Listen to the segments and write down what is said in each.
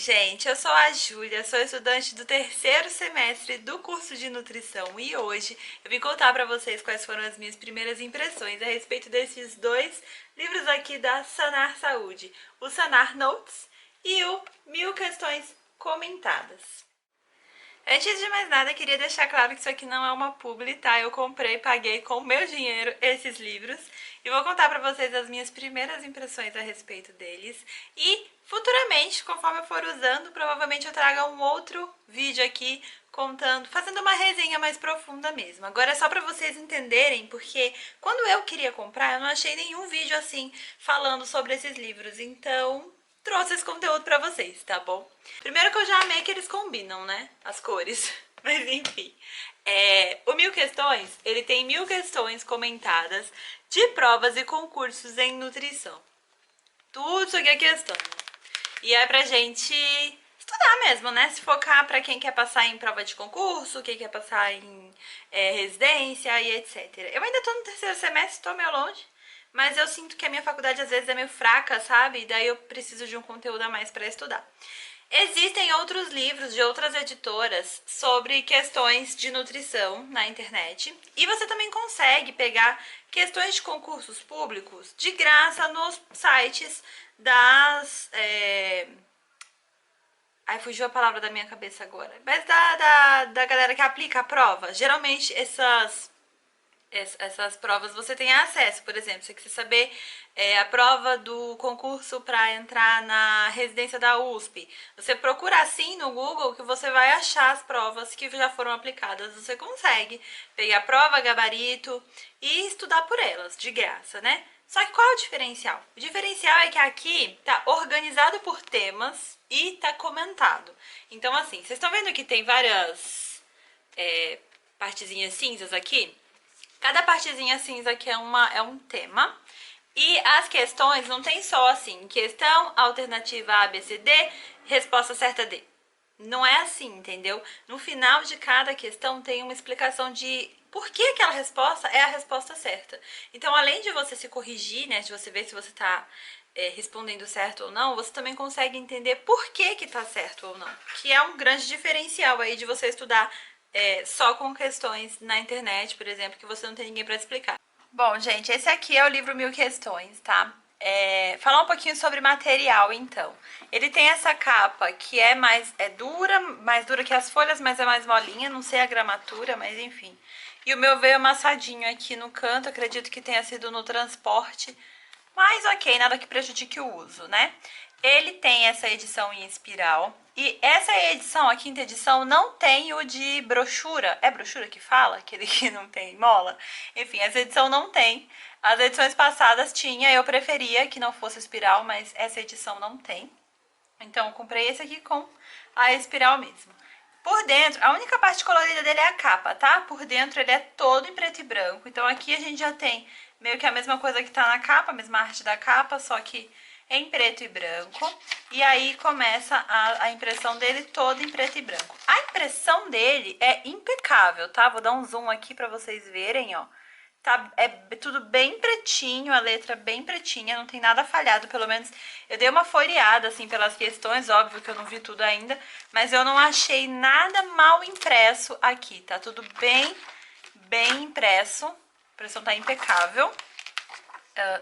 gente, eu sou a Júlia, sou estudante do terceiro semestre do curso de nutrição e hoje eu vim contar para vocês quais foram as minhas primeiras impressões a respeito desses dois livros aqui da Sanar Saúde, o Sanar Notes e o 1000 Questões Comentadas. Antes de mais nada, queria deixar claro que isso aqui não é uma publi, tá? Eu comprei, paguei com o meu dinheiro esses livros e vou contar pra vocês as minhas primeiras impressões a respeito deles. E futuramente, conforme eu for usando, provavelmente eu traga um outro vídeo aqui contando, fazendo uma resenha mais profunda mesmo. Agora é só pra vocês entenderem, porque quando eu queria comprar, eu não achei nenhum vídeo assim falando sobre esses livros, então trouxe esse conteúdo pra vocês, tá bom? Primeiro que eu já amei que eles combinam, né? As cores. Mas enfim. O 1000 Questões, ele tem 1000 questões comentadas de provas e concursos em nutrição. Tudo isso aqui é questão. E é pra gente estudar mesmo, né? Se focar pra quem quer passar em prova de concurso, quem quer passar em residência e etc. Eu ainda tô no terceiro semestre, tô meio longe. Mas eu sinto que a minha faculdade às vezes é meio fraca, sabe? E daí eu preciso de um conteúdo a mais para estudar. Existem outros livros de outras editoras sobre questões de nutrição na internet. E você também consegue pegar questões de concursos públicos de graça nos sites das... Ai, fugiu a palavra da minha cabeça agora. Mas da galera que aplica a prova. Geralmente essas provas você tem acesso. Por exemplo, se você quiser saber a prova do concurso para entrar na residência da USP, você procura assim no Google que você vai achar as provas que já foram aplicadas. Você consegue pegar a prova, gabarito e estudar por elas, de graça, né? Só que qual é o diferencial? O diferencial é que aqui tá organizado por temas e tá comentado. Então, assim, vocês estão vendo que tem várias partezinhas cinzas aqui? Cada partezinha cinza aqui é um tema. E as questões não tem só assim, questão, alternativa A, B, C, D, resposta certa D. Não é assim, entendeu? No final de cada questão tem uma explicação de por que aquela resposta é a resposta certa. Então, além de você se corrigir, né, de você ver se você está respondendo certo ou não, você também consegue entender por que tá certo ou não. Que é um grande diferencial aí de você estudar só com questões na internet, por exemplo, que você não tem ninguém para explicar. Bom, gente, esse aqui é o livro 1000 Questões, tá? Falar um pouquinho sobre material, então. Ele tem essa capa que é mais dura que as folhas, mas é mais molinha, não sei a gramatura, mas enfim. E o meu veio amassadinho aqui no canto, acredito que tenha sido no transporte, mas ok, nada que prejudique o uso, né? Ele tem essa edição em espiral. E essa edição, a quinta edição, não tem o de brochura. É brochura que fala? Aquele que não tem mola? Enfim, essa edição não tem. As edições passadas tinha, eu preferia que não fosse espiral, mas essa edição não tem. Então, eu comprei esse aqui com a espiral mesmo. Por dentro, a única parte colorida dele é a capa, tá? Por dentro ele é todo em preto e branco. Então, aqui a gente já tem meio que a mesma coisa que tá na capa, a mesma arte da capa, só que em preto e branco. E aí começa a impressão dele toda em preto e branco. A impressão dele é impecável, tá? Vou dar um zoom aqui pra vocês verem, ó. É tudo bem pretinho, a letra bem pretinha, não tem nada falhado, pelo menos eu dei uma folheada, assim, pelas questões, óbvio que eu não vi tudo ainda, mas eu não achei nada mal impresso aqui, tá tudo bem impresso, a impressão tá impecável.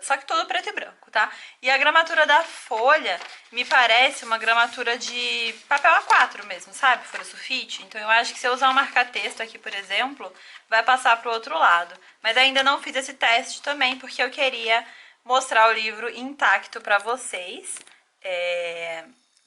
Só que todo preto e branco, tá? E a gramatura da folha me parece uma gramatura de papel A4 mesmo, sabe? Folha sulfite. Então eu acho que se eu usar um marca-texto aqui, por exemplo, vai passar pro outro lado. Mas ainda não fiz esse teste também, porque eu queria mostrar o livro intacto pra vocês.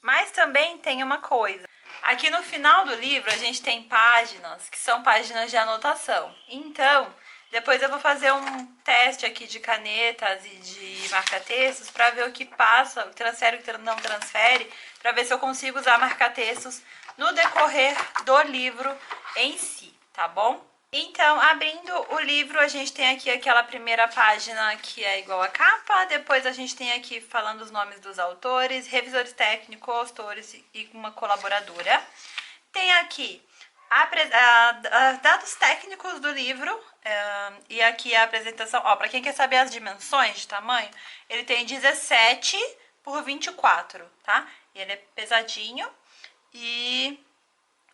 Mas também tem uma coisa. Aqui no final do livro a gente tem páginas que são páginas de anotação. Então, depois eu vou fazer um teste aqui de canetas e de marca-textos para ver o que passa, o que transfere, o que não transfere, para ver se eu consigo usar marca-textos no decorrer do livro em si, tá bom? Então, abrindo o livro, a gente tem aqui aquela primeira página que é igual a capa, depois a gente tem aqui falando os nomes dos autores, revisores técnicos, autores e uma colaboradora. Tem aqui dados técnicos do livro, e aqui a apresentação, ó, para quem quer saber as dimensões de tamanho, ele tem 17 por 24, tá? Ele é pesadinho e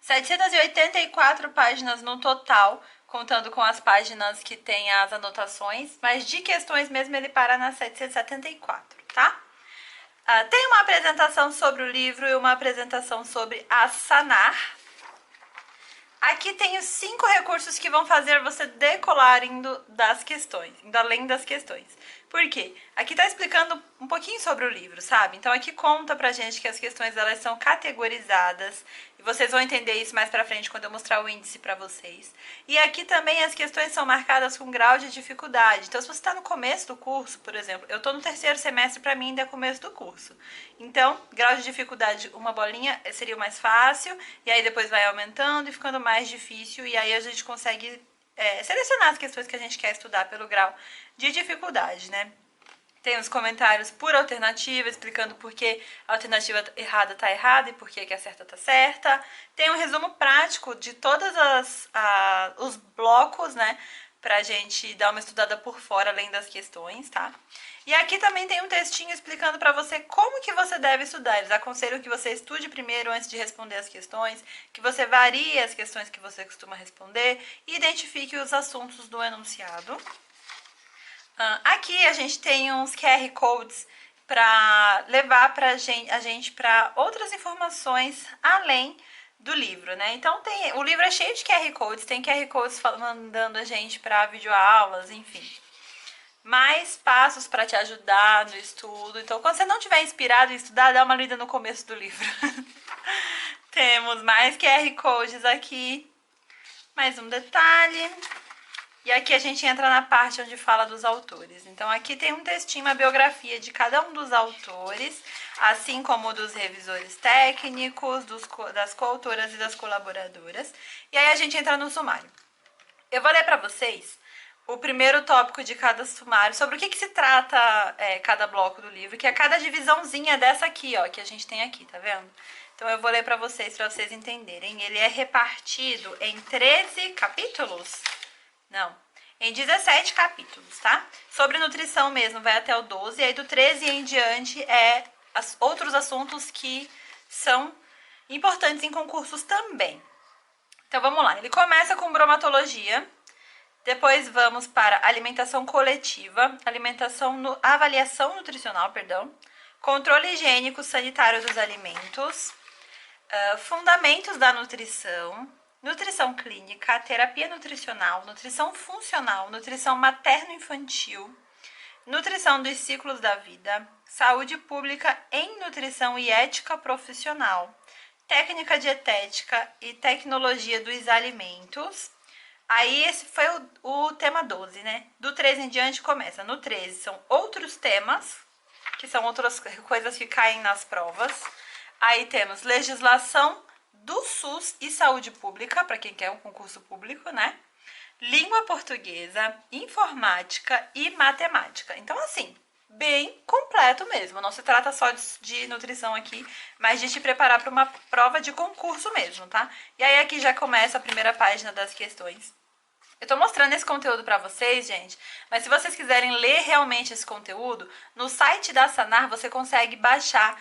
784 páginas no total, contando com as páginas que tem as anotações, mas de questões mesmo ele para nas 774, tá? Tem uma apresentação sobre o livro e uma apresentação sobre a Sanar. Aqui tem os 5 recursos que vão fazer você decolar indo além das questões. Por quê? Aqui tá explicando um pouquinho sobre o livro, sabe? Então aqui conta pra gente que as questões elas são categorizadas e vocês vão entender isso mais pra frente quando eu mostrar o índice pra vocês. E aqui também as questões são marcadas com grau de dificuldade. Então se você tá no começo do curso, por exemplo, eu tô no 3º semestre, pra mim ainda é começo do curso. Então, grau de dificuldade, uma bolinha seria o mais fácil, e aí depois vai aumentando e ficando mais difícil, e aí a gente consegue selecionar as questões que a gente quer estudar pelo grau de dificuldade, né? Tem os comentários por alternativa, explicando por que a alternativa errada tá errada e por que a certa tá certa. Tem um resumo prático de todos os blocos, né? Pra gente dar uma estudada por fora, além das questões, tá? E aqui também tem um textinho explicando pra você como que você deve estudar. Eles aconselham que você estude primeiro antes de responder as questões, que você varie as questões que você costuma responder e identifique os assuntos do enunciado. Aqui a gente tem uns QR Codes para levar a gente para outras informações além do livro, né? Então o livro é cheio de QR Codes, tem QR Codes mandando a gente para videoaulas, enfim. Mais passos para te ajudar no estudo. Então, quando você não estiver inspirado em estudar, dá uma lida no começo do livro. Temos mais QR Codes aqui. Mais um detalhe. E aqui a gente entra na parte onde fala dos autores. Então aqui tem um textinho, uma biografia de cada um dos autores, assim como dos revisores técnicos, das coautoras e das colaboradoras. E aí a gente entra no sumário. Eu vou ler para vocês o primeiro tópico de cada sumário, sobre o que se trata cada bloco do livro, que é cada divisãozinha dessa aqui, ó, que a gente tem aqui, tá vendo? Então eu vou ler para vocês entenderem. Ele é repartido em 13 capítulos? Não, em 17 capítulos, tá? Sobre nutrição mesmo, vai até o 12, e aí do 13 em diante outros assuntos que são importantes em concursos também. Então vamos lá, ele começa com bromatologia, depois vamos para alimentação coletiva, avaliação nutricional, controle higiênico sanitário dos alimentos, fundamentos da nutrição, nutrição clínica, terapia nutricional, nutrição funcional, nutrição materno-infantil, nutrição dos ciclos da vida, saúde pública em nutrição e ética profissional, técnica dietética e tecnologia dos alimentos. Aí esse foi o tema 12, né? Do 13 em diante começa. No 13 são outros temas, que são outras coisas que caem nas provas. Aí temos legislação do SUS e saúde pública, para quem quer um concurso público, né? Língua portuguesa, informática e matemática. Então, assim, bem completo mesmo. Não se trata só de nutrição aqui, mas de te preparar para uma prova de concurso mesmo, tá? E aí aqui já começa a primeira página das questões. Eu tô mostrando esse conteúdo pra vocês, gente, mas se vocês quiserem ler realmente esse conteúdo, no site da Sanar você consegue baixar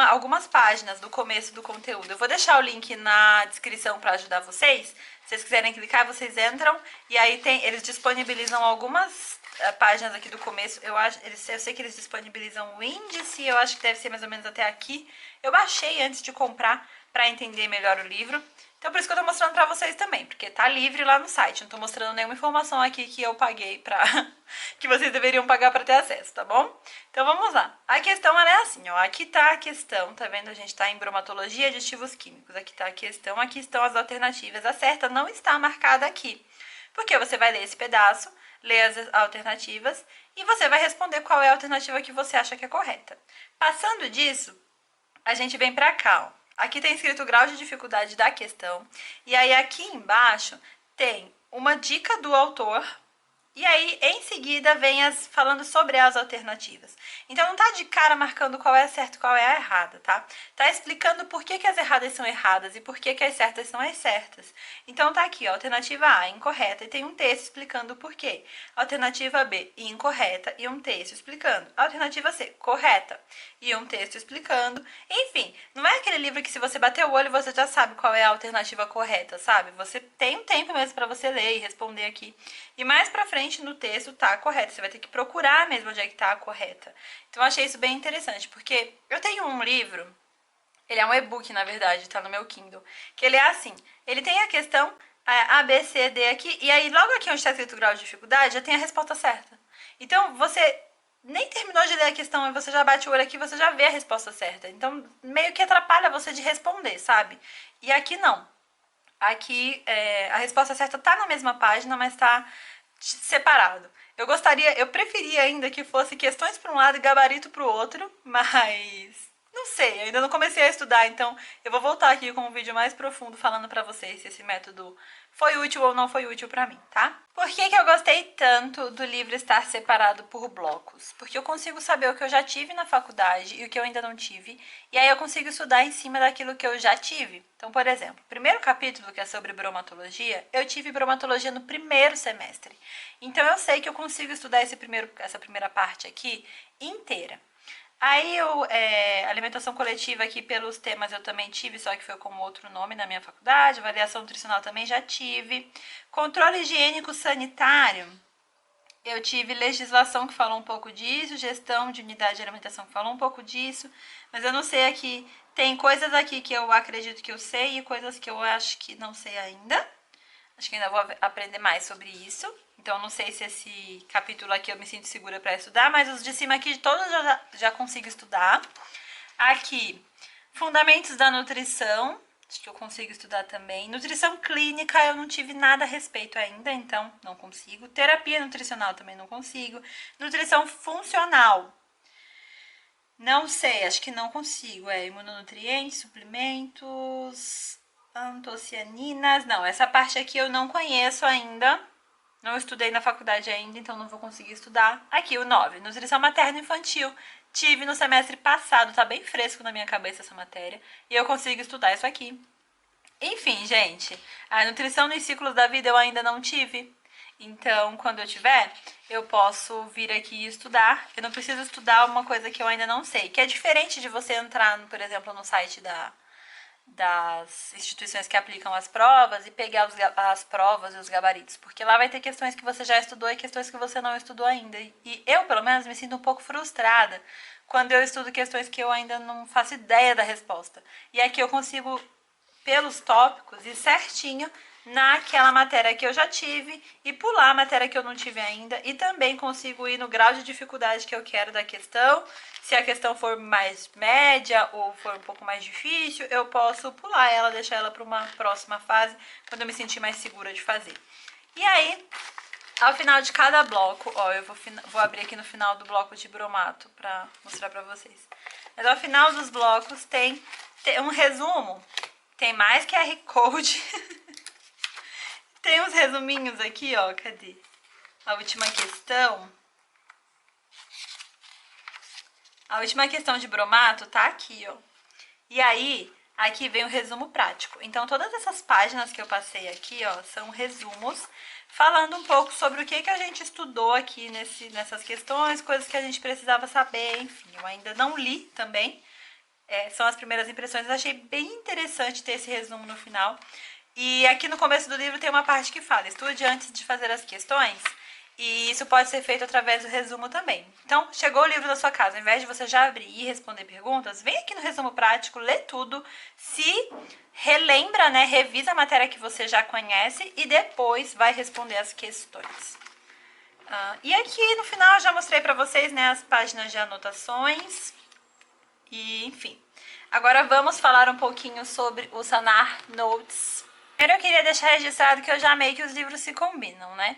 algumas páginas do começo do conteúdo. Eu vou deixar o link na descrição pra ajudar vocês. Se vocês quiserem clicar, vocês entram e aí eles disponibilizam algumas páginas aqui do começo. Eu sei que eles disponibilizam o índice, eu acho que deve ser mais ou menos até aqui. Eu baixei antes de comprar pra entender melhor o livro. Então, por isso que eu tô mostrando pra vocês também, porque tá livre lá no site. Não tô mostrando nenhuma informação aqui que eu paguei que vocês deveriam pagar pra ter acesso, tá bom? Então, vamos lá. A questão, ela é assim, ó. Aqui tá a questão, tá vendo? A gente tá em bromatologia e aditivos químicos. Aqui tá a questão, aqui estão as alternativas. A certa não está marcada aqui. Porque você vai ler esse pedaço, ler as alternativas e você vai responder qual é a alternativa que você acha que é correta. Passando disso, a gente vem pra cá, ó. Aqui tem escrito o grau de dificuldade da questão. E aí aqui embaixo tem uma dica do autor E aí, em seguida, vem falando sobre as alternativas. Então, não tá de cara marcando qual é a certa e qual é a errada, tá? Tá explicando por que as erradas são erradas e por que as certas são as certas. Então, tá aqui, ó, alternativa A, incorreta, e tem um texto explicando o porquê. Alternativa B, incorreta, e um texto explicando. Alternativa C, correta, e um texto explicando. Enfim, não é aquele livro que se você bater o olho, você já sabe qual é a alternativa correta, sabe? Você tem um tempo mesmo para você ler e responder aqui. E mais pra frente no texto tá correta. Você vai ter que procurar mesmo onde é que tá a correta. Então eu achei isso bem interessante, porque eu tenho um livro, ele é um e-book na verdade, tá no meu Kindle, que ele é assim, ele tem a questão A, B, C, D aqui, e aí logo aqui onde está escrito o grau de dificuldade, já tem a resposta certa. Então você nem terminou de ler a questão e você já bate o olho aqui, você já vê a resposta certa. Então meio que atrapalha você de responder, sabe? E aqui não. Aqui a resposta certa tá na mesma página, mas tá separado. Eu preferia ainda que fosse questões para um lado e gabarito para o outro, mas não sei, ainda não comecei a estudar, então eu vou voltar aqui com um vídeo mais profundo falando pra vocês se esse método foi útil ou não foi útil pra mim, tá? Por que eu gostei tanto do livro estar separado por blocos? Porque eu consigo saber o que eu já tive na faculdade e o que eu ainda não tive, e aí eu consigo estudar em cima daquilo que eu já tive. Então, por exemplo, o primeiro capítulo, que é sobre bromatologia, eu tive bromatologia no primeiro semestre. Então eu sei que eu consigo estudar essa primeira parte aqui inteira. Aí alimentação coletiva aqui pelos temas eu também tive, só que foi com outro nome na minha faculdade. Avaliação nutricional também já tive. Controle higiênico sanitário, eu tive legislação que falou um pouco disso, gestão de unidade de alimentação que falou um pouco disso, mas eu não sei aqui, tem coisas aqui que eu acredito que eu sei e coisas que eu acho que não sei ainda. Acho que ainda vou aprender mais sobre isso. Então, não sei se esse capítulo aqui eu me sinto segura para estudar, mas os de cima aqui todos eu já consigo estudar. Aqui, fundamentos da nutrição, acho que eu consigo estudar também. Nutrição clínica eu não tive nada a respeito ainda, então não consigo. Terapia nutricional também não consigo. Nutrição funcional, não sei, acho que não consigo. Imunonutrientes, suplementos, antocianinas. Não, essa parte aqui eu não conheço ainda. Não estudei na faculdade ainda, então não vou conseguir estudar. Aqui, o 9, nutrição materno-infantil. Tive no semestre passado, tá bem fresco na minha cabeça essa matéria. E eu consigo estudar isso aqui. Enfim, gente, a nutrição nos ciclos da vida eu ainda não tive. Então, quando eu tiver, eu posso vir aqui e estudar. Eu não preciso estudar uma coisa que eu ainda não sei. Que é diferente de você entrar, por exemplo, no site das instituições que aplicam as provas e pegar as provas e os gabaritos. Porque lá vai ter questões que você já estudou e questões que você não estudou ainda. E eu, pelo menos, me sinto um pouco frustrada quando eu estudo questões que eu ainda não faço ideia da resposta. E aqui eu consigo, pelos tópicos, ir certinho naquela matéria que eu já tive e pular a matéria que eu não tive ainda, e também consigo ir no grau de dificuldade que eu quero da questão. Se a questão for mais média ou for um pouco mais difícil, eu posso pular ela, deixar ela para uma próxima fase, quando eu me sentir mais segura de fazer. E aí, ao final de cada bloco, ó, eu vou abrir aqui no final do bloco de bromato para mostrar para vocês. Mas ao final dos blocos tem um resumo, tem mais QR Code. Tem uns resuminhos aqui, ó, cadê? A última questão. A última questão de bromato tá aqui, ó. E aí, aqui vem o resumo prático. Então, todas essas páginas que eu passei aqui, ó, são resumos falando um pouco sobre o que a gente estudou aqui nessas questões, coisas que a gente precisava saber, enfim. Eu ainda não li também, são as primeiras impressões. Eu achei bem interessante ter esse resumo no final. E aqui no começo do livro tem uma parte que fala: estude antes de fazer as questões. E isso pode ser feito através do resumo também. Então, chegou o livro na sua casa, ao invés de você já abrir e responder perguntas, vem aqui no resumo prático, lê tudo, se relembra, né, revisa a matéria que você já conhece e depois vai responder as questões. E aqui no final eu já mostrei pra vocês, né, as páginas de anotações. E, enfim. Agora vamos falar um pouquinho sobre o Sanar Notes. Primeiro eu queria deixar registrado que eu já amei que os livros se combinam, né?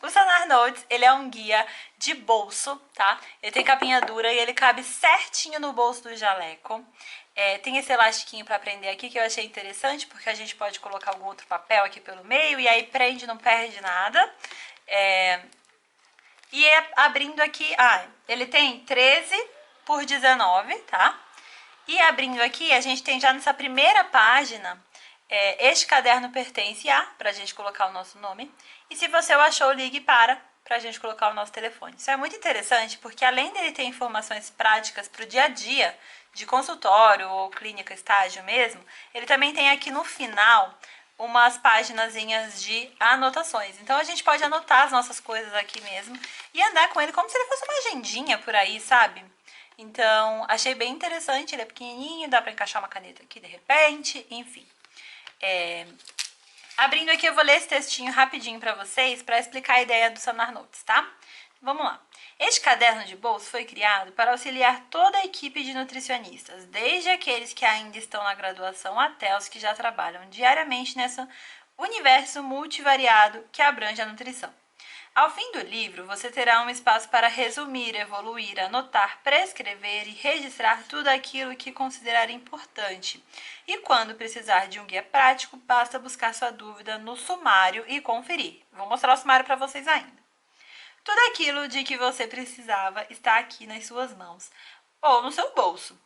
O Sanar Notes, ele é um guia de bolso, tá? Ele tem capinha dura e ele cabe certinho no bolso do jaleco. Tem esse elastiquinho pra prender aqui que eu achei interessante, porque a gente pode colocar algum outro papel aqui pelo meio e aí prende, não perde nada. E abrindo aqui, ele tem 13 por 19, tá? E abrindo aqui, a gente tem já nessa primeira página, este caderno pertence a, pra gente colocar o nosso nome. E se você o achou, ligue pra gente colocar o nosso telefone. Isso é muito interessante, porque além dele ter informações práticas pro dia a dia, de consultório ou clínica, estágio mesmo, ele também tem aqui no final umas paginazinhas de anotações. Então a gente pode anotar as nossas coisas aqui mesmo e andar com ele como se ele fosse uma agendinha por aí, sabe? Então, achei bem interessante, ele é pequenininho, dá pra encaixar uma caneta aqui de repente, enfim. Abrindo aqui, eu vou ler esse textinho rapidinho pra vocês, pra explicar a ideia do Sanar Notes, tá? Vamos lá. Este caderno de bolso foi criado para auxiliar toda a equipe de nutricionistas, desde aqueles que ainda estão na graduação até os que já trabalham diariamente nesse universo multivariado que abrange a nutrição. Ao fim do livro, você terá um espaço para resumir, evoluir, anotar, prescrever e registrar tudo aquilo que considerar importante. E quando precisar de um guia prático, basta buscar sua dúvida no sumário e conferir. Vou mostrar o sumário para vocês ainda. Tudo aquilo de que você precisava está aqui nas suas mãos ou no seu bolso.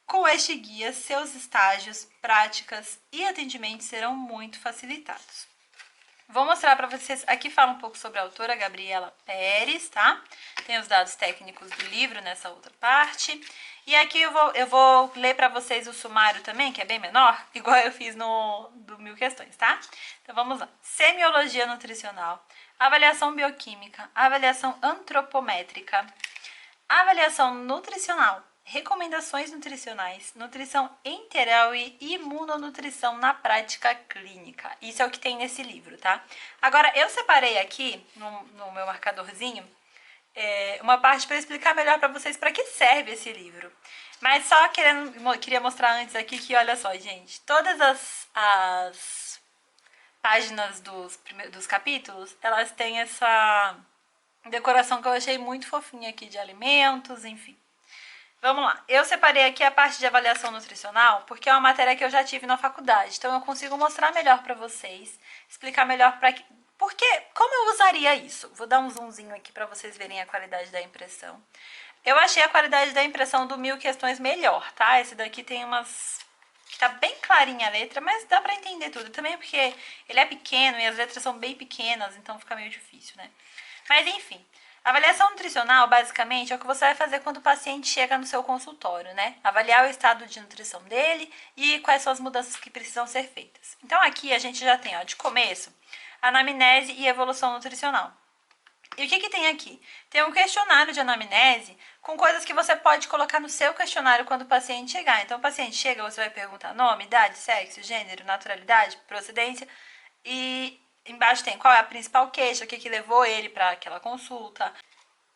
Com este guia, seus estágios, práticas e atendimentos serão muito facilitados. Vou mostrar para vocês, aqui fala um pouco sobre a autora Gabriela Pérez, tá? Tem os dados técnicos do livro nessa outra parte. E aqui eu vou ler para vocês o sumário também, que é bem menor, igual eu fiz do 1000 questões, tá? Então vamos lá. Semiologia nutricional, avaliação bioquímica, avaliação antropométrica, avaliação nutricional, recomendações nutricionais, nutrição enteral e imunonutrição na prática clínica. Isso é o que tem nesse livro, tá? Agora, eu separei aqui, no meu marcadorzinho, uma parte para explicar melhor para vocês para que serve esse livro. Mas só queria mostrar antes aqui que, olha só, gente, todas as páginas dos capítulos, elas têm essa decoração que eu achei muito fofinha aqui de alimentos, enfim. Vamos lá, eu separei aqui a parte de avaliação nutricional porque é uma matéria que eu já tive na faculdade, então eu consigo mostrar melhor para vocês, explicar melhor porque como eu usaria isso. Vou dar um zoomzinho aqui para vocês verem a qualidade da impressão. Eu achei a qualidade da impressão do 1000 questões melhor, tá? Esse daqui tem tá bem clarinha a letra, mas dá para entender tudo. Também porque ele é pequeno e as letras são bem pequenas, então fica meio difícil, né? Mas enfim, avaliação nutricional, basicamente, é o que você vai fazer quando o paciente chega no seu consultório, né? Avaliar o estado de nutrição dele e quais são as mudanças que precisam ser feitas. Então, aqui a gente já tem, ó, de começo, anamnese e evolução nutricional. E o que tem aqui? Tem um questionário de anamnese com coisas que você pode colocar no seu questionário quando o paciente chegar. Então, o paciente chega, você vai perguntar nome, idade, sexo, gênero, naturalidade, procedência e embaixo tem qual é a principal queixa, o que levou ele para aquela consulta.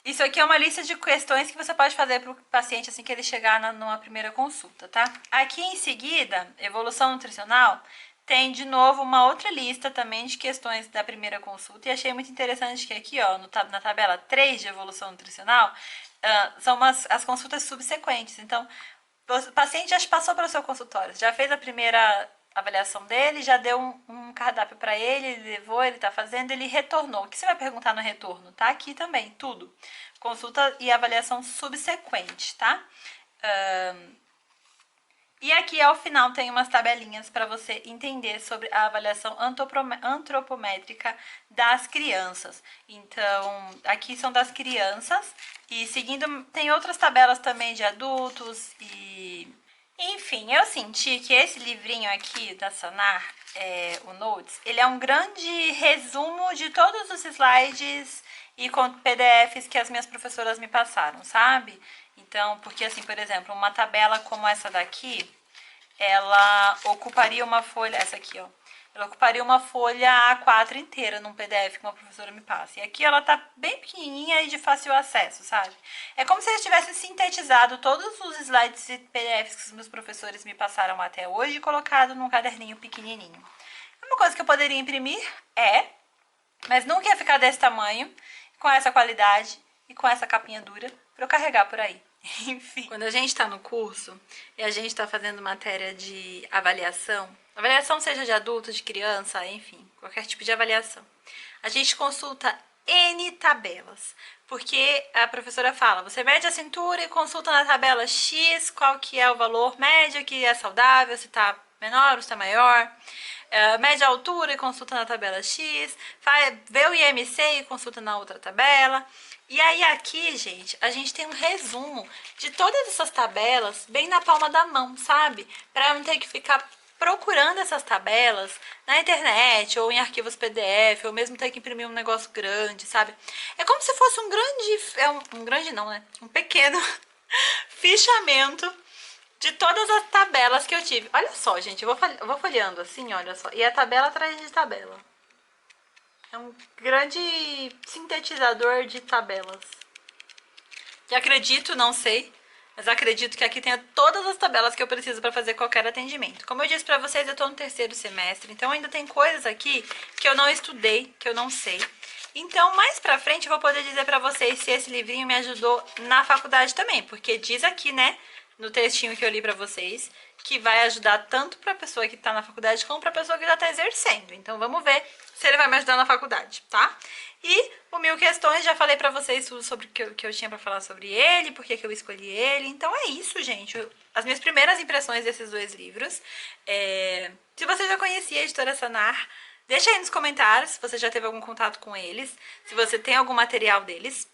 Isso aqui é uma lista de questões que você pode fazer para o paciente assim que ele chegar numa primeira consulta, tá? Aqui em seguida, evolução nutricional, tem de novo uma outra lista também de questões da primeira consulta. E achei muito interessante que aqui, ó, na tabela 3 de evolução nutricional, são as consultas subsequentes. Então, o paciente já passou pelo seu consultório, já fez a primeira avaliação dele, já deu um cardápio para ele levou, ele tá fazendo, ele retornou. O que você vai perguntar no retorno? Tá aqui também, tudo. Consulta e avaliação subsequente, tá? E aqui ao final tem umas tabelinhas para você entender sobre a avaliação antropométrica das crianças. Então, aqui são das crianças e seguindo tem outras tabelas também de adultos e enfim, eu senti que esse livrinho aqui da Sanar, o Notes, ele é um grande resumo de todos os slides e com PDFs que as minhas professoras me passaram, sabe? Então, porque assim, por exemplo, uma tabela como essa daqui, ela ocuparia uma folha, essa aqui, ó. Ela ocuparia uma folha A4 inteira num PDF que uma professora me passa. E aqui ela tá bem pequenininha e de fácil acesso, sabe? É como se eles tivessem sintetizado todos os slides e PDFs que os meus professores me passaram até hoje e colocado num caderninho pequenininho. É uma coisa que eu poderia imprimir? Mas nunca ia ficar desse tamanho, com essa qualidade e com essa capinha dura pra eu carregar por aí. Enfim. Quando a gente está no curso e a gente está fazendo matéria de avaliação seja de adulto, de criança, enfim, qualquer tipo de avaliação, a gente consulta N tabelas. Porque a professora fala, você mede a cintura e consulta na tabela X qual que é o valor médio, que é saudável, se tá menor ou se tá maior. Mede a altura e consulta na tabela X. Vê o IMC e consulta na outra tabela. E aí aqui, gente, a gente tem um resumo de todas essas tabelas bem na palma da mão, sabe? Pra não ter que ficar procurando essas tabelas na internet ou em arquivos PDF, ou mesmo ter que imprimir um negócio grande, sabe? É como se fosse um grande, um grande não, né? Um pequeno fichamento de todas as tabelas que eu tive. Olha só, gente, eu vou folheando assim, olha só. E é tabela atrás de tabela. É um grande sintetizador de tabelas. Que acredito, não sei, mas acredito que aqui tenha todas as tabelas que eu preciso para fazer qualquer atendimento. Como eu disse para vocês, eu estou no 3º semestre, então ainda tem coisas aqui que eu não estudei, que eu não sei. Então, mais pra frente, eu vou poder dizer pra vocês se esse livrinho me ajudou na faculdade também, porque diz aqui, né, no textinho que eu li pra vocês, que vai ajudar tanto pra pessoa que tá na faculdade como pra pessoa que já tá exercendo. Então, vamos ver se ele vai me ajudar na faculdade, tá? E o 1000 Questões, já falei pra vocês tudo sobre o que eu tinha pra falar sobre ele, por que eu escolhi ele. Então, é isso, gente. As minhas primeiras impressões desses 2 livros. Se você já conhecia a Editora Sanar, deixa aí nos comentários se você já teve algum contato com eles, se você tem algum material deles.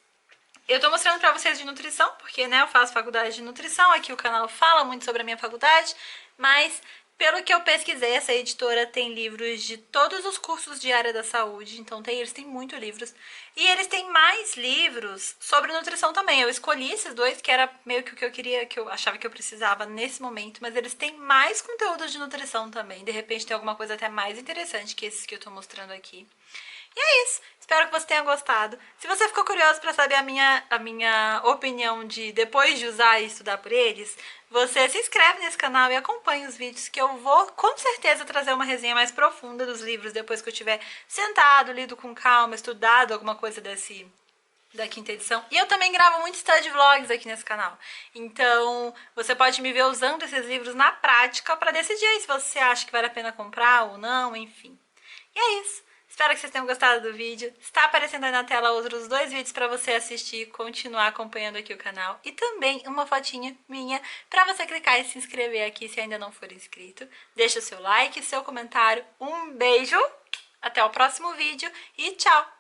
Eu tô mostrando pra vocês de nutrição, porque, né, eu faço faculdade de nutrição, aqui o canal fala muito sobre a minha faculdade, mas pelo que eu pesquisei, essa editora tem livros de todos os cursos de área da saúde, então eles têm muitos livros. E eles têm mais livros sobre nutrição também. Eu escolhi esses 2, que era meio que o que eu queria, que eu achava que eu precisava nesse momento, mas eles têm mais conteúdo de nutrição também. De repente tem alguma coisa até mais interessante que esses que eu tô mostrando aqui. E é isso. Espero que você tenha gostado. Se você ficou curioso para saber a minha opinião de depois de usar e estudar por eles, você se inscreve nesse canal e acompanha os vídeos que eu vou com certeza trazer uma resenha mais profunda dos livros depois que eu tiver sentado, lido com calma, estudado alguma coisa da 5ª edição. E eu também gravo muitos study vlogs aqui nesse canal. Então, você pode me ver usando esses livros na prática para decidir aí se você acha que vale a pena comprar ou não, enfim. E é isso. Espero que vocês tenham gostado do vídeo. Está aparecendo aí na tela outros 2 vídeos para você assistir e continuar acompanhando aqui o canal. E também uma fotinha minha para você clicar e se inscrever aqui se ainda não for inscrito. Deixa o seu like, seu comentário. Um beijo, até o próximo vídeo e tchau!